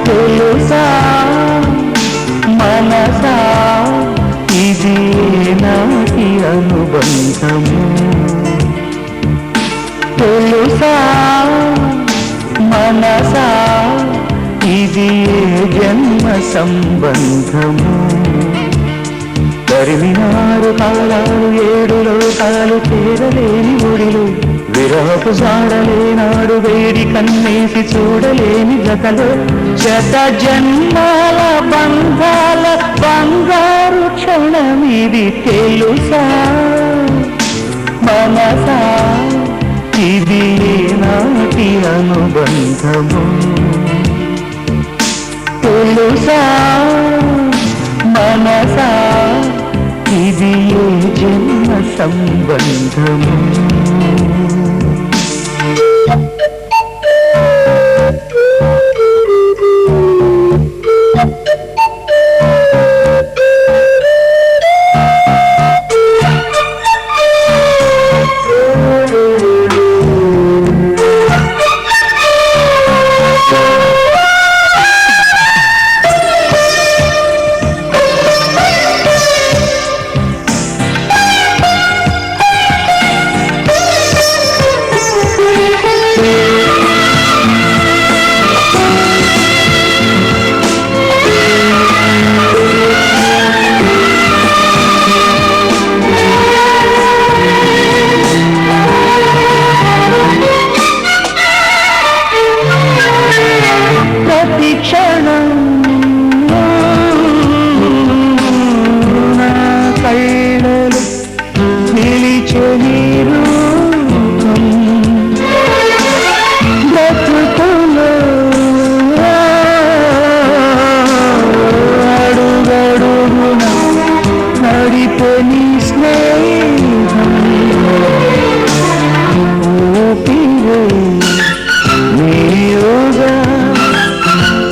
తెలుసా మనసా ఇది నాటి అనుబంధము తెలుసా మనసా ఇది జన్మ సంబంధము తరిమినారు కాలాలు 7 లోకాలు చేరలేని ఒడిలు విరహపు సాడలేనాడు వేడి కన్నేసి చూడలేని జతలు శత జన్మాల బంధాల బంగారు క్షణమిది తెలుసా మనసా ఇది నాటి అనుబంధము తెలుసా మనసా ఇది జన్మ సంబంధము క్షణం నా కళ్ళలో నిలిచే నీరు బ్రతుకులో అడుగడుగున నడిపే నీ స్నేహం ఊపిరే నీరుగా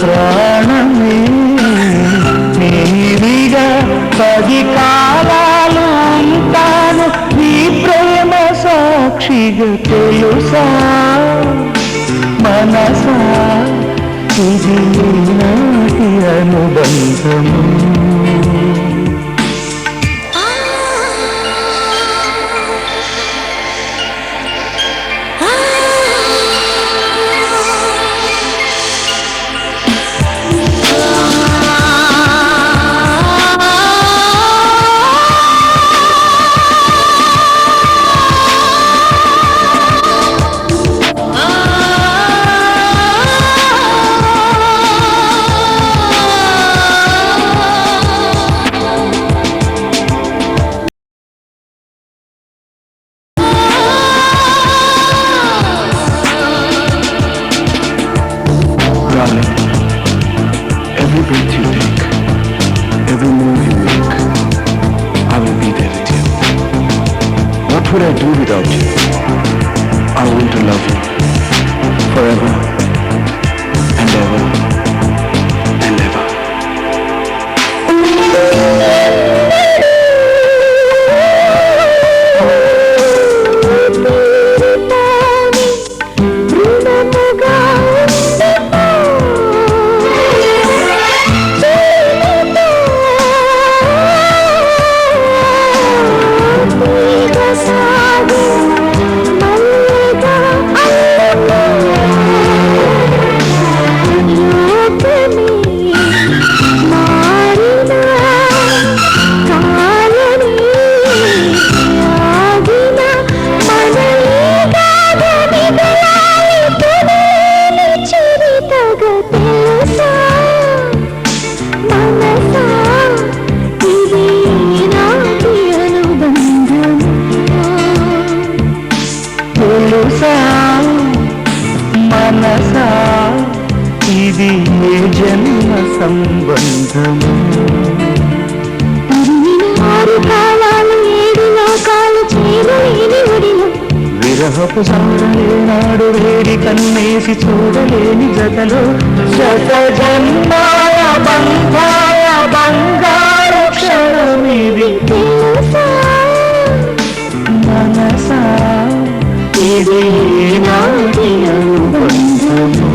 ప్రాణమే నీవిగా 10 కాలాలు ఉంటాను నీ ప్రేమ సాక్షిగా తెలుసా మనసా ఇది నాటి అనుబంధము Every breath you take, every move you make, I will be there with you. What would I do without you? I want to love you forever and ever and ever. మనసా ఇది ఏ జన్మ సంబంధము విరహపు సారలేనాడు వేడి కన్నేసి చూడలేని జతలో శత జన్మాల బంధాల బంగారు క్షణమిది మనసా ఇది నాటి అనుబంధము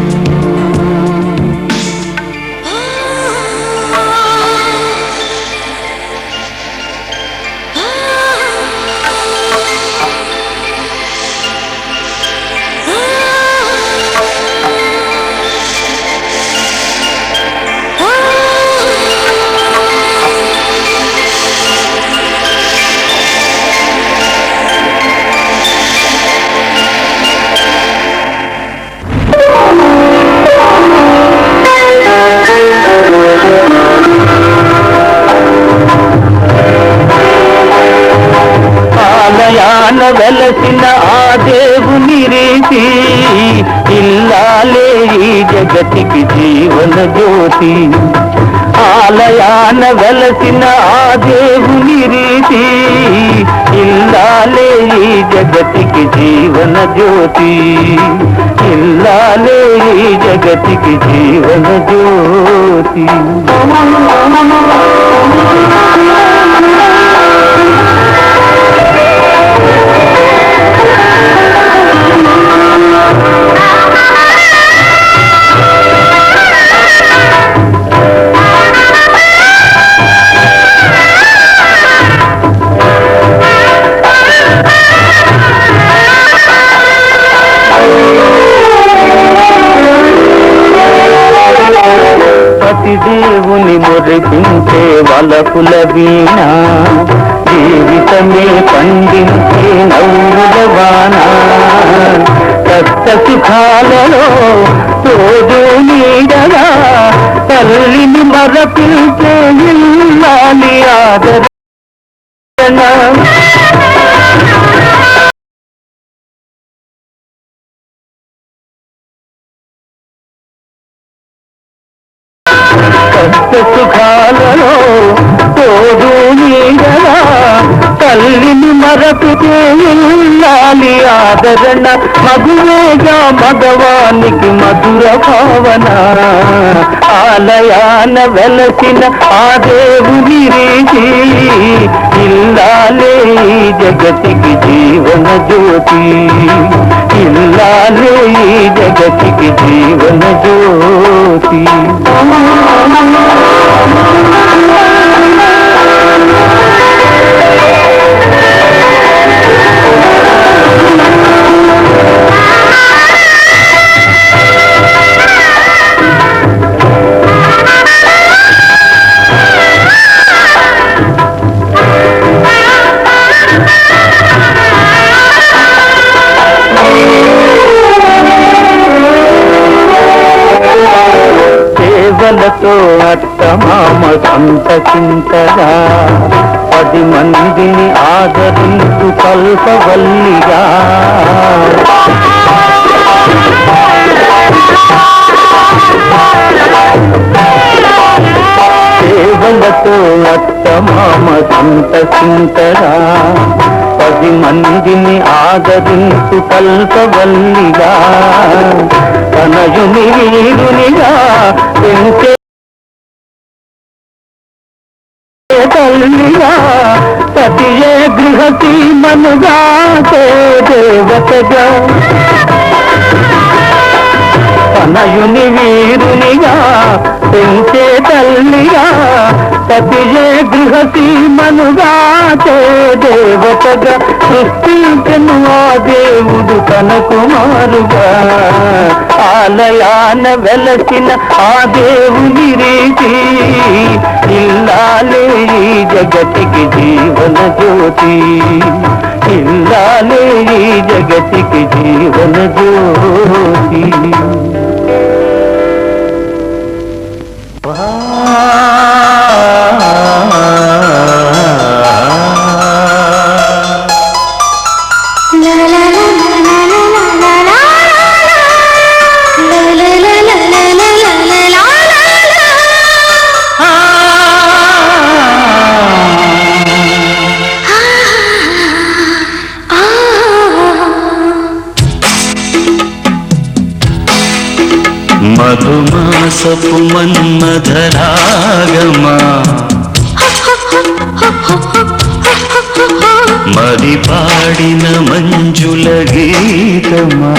వెలసిన ఆ దేవుని రీతి ఇల్లాలే ఈ జగతికి జీవన జ్యోతి ఆలయాన వెలసిన ఆ దేవుని రీతి ఇల్లాలే ఈ జగతికి జీవన జ్యోతి ఇల్లాలే ఈ జగతికి జీవన జ్యోతి దేవుని మురిపించే వలపుల వీణ జీవితమే పండించే నవ్వుల వాన కష్ట సుఖాలలో రోజు నీ నీడగా తల్లిని మరపిల్చే ఇల్లాలి ఆదరణ. కష్ట సుఖాలలో తోడు నీడగా తల్లిని మరపితే ఇల్లాలి ఆదరణ. మగువేగా మగవానికి మధుర భావన ఆలయాన వెలసిన ఆ దేవుని రీతి ఇల్లాలే ఈ జగతికి జీవన జ్యోతి. ఇల్లాలే ఈ జగతికి జీవన జ్యోతి. సేవలతో అత్తమామ సంతచింతగా 10 మందిని ఆదరించు కల్పవల్లిగా. సేవలతో అత్తమామ సంతచింతగా 10 మందిని ఆదరించు కల్పవల్లిగా. తనయుని వీరునిగా పెంచే తల్లిగా సతియే గృహసీమనుగా దేవతగా. తనయుని వీరునిగా పెంచే తల్లిగా సతియే గృహసీమనుగా దేవతగా. సృష్టించను ఆ దేవుడు తన కుమారుగా ఆలయాన వెలసిన ఆ దేవుని రీతి ఇల్లాలే ఈ జగతికి జీవన జ్యోతి. ఇల్లాలే ఈ జగతికి జీవన జ్యోతి. మధుమాసపు మన్మధరాగమా మరి పాడిన మంజుల గీతమా.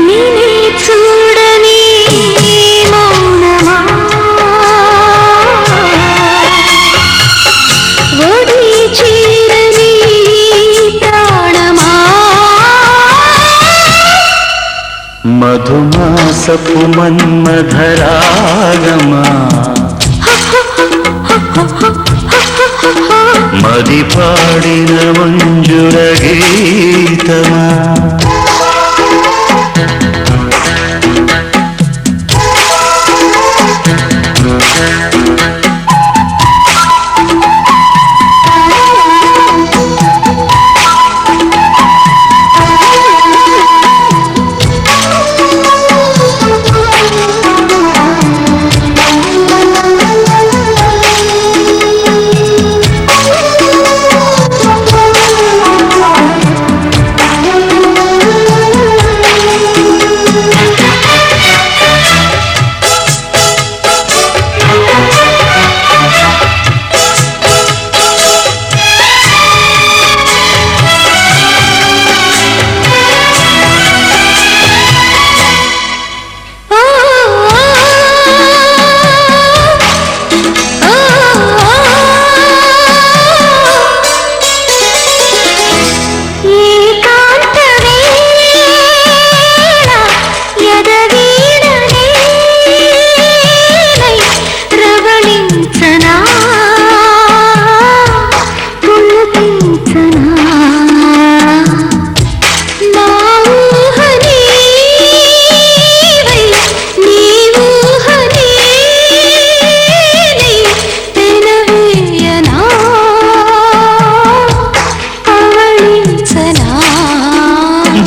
నీనే చూడని మౌనమా ఒడి చేరని ప్రాణమా. మధుమాసపు మన్మధరాగమా మరి పాడిన మంజుల గీతమా.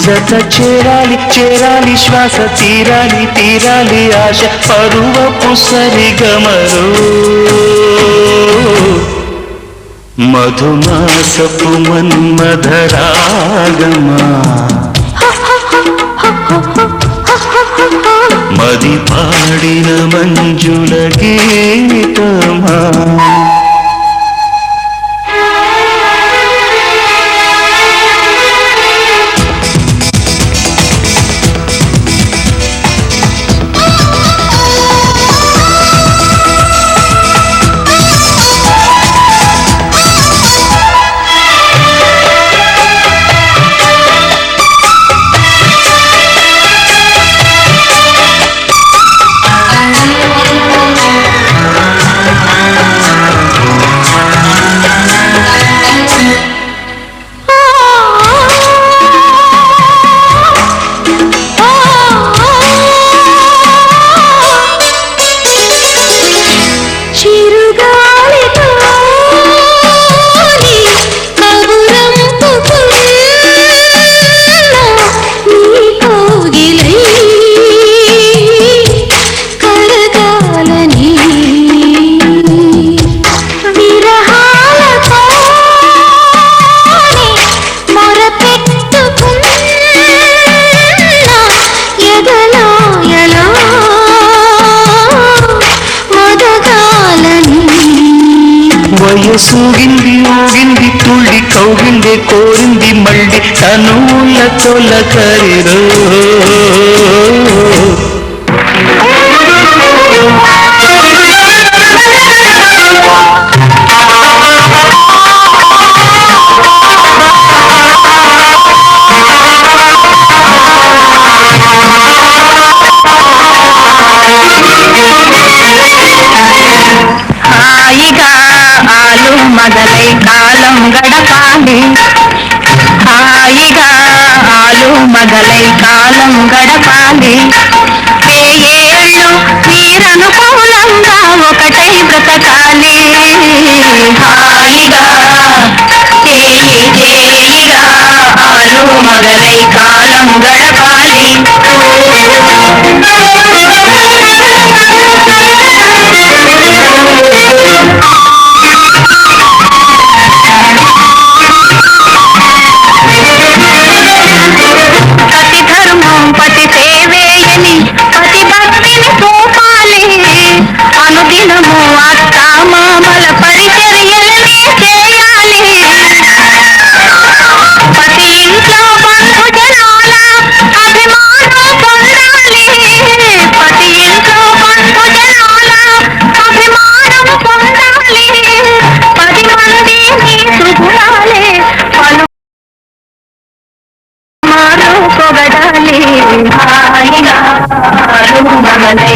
జత చేరాలి చేరాలి శ్వాస తీరాలి తీరాలి ఆశ పరువపు సరిగమరు మధుమాసపు మన్మధరాగమా మది పాడిన మంజుల గీతమా వయసూగింది ఊగింది తుళ్ళి కౌగింది కోరింది మళ్ళీ తనువుల తొలకరిరో మొదలై కాలం గడపాలి హాయిగా ఆలు మొదలై కాలం గడపాలి ఏళ్ళు మీరనుకూలంగా ఒకటై బ్రతకాలి హాయిగా తేలిగా ఆలు మొదలై కాలం గడపాలి అనుదినము అత్త మామల పరిచర్యలనే చేయాలి ప్రతి ఇంట్లో బంధుజనాల అభిమానం పొందాలి ప్రతి ఇంట్లో బంధుజనాల అభిమానం పొందాలి 10 మంది నీ శుభాలే పలు మారు పొగడాలి హాయిగా మొదలై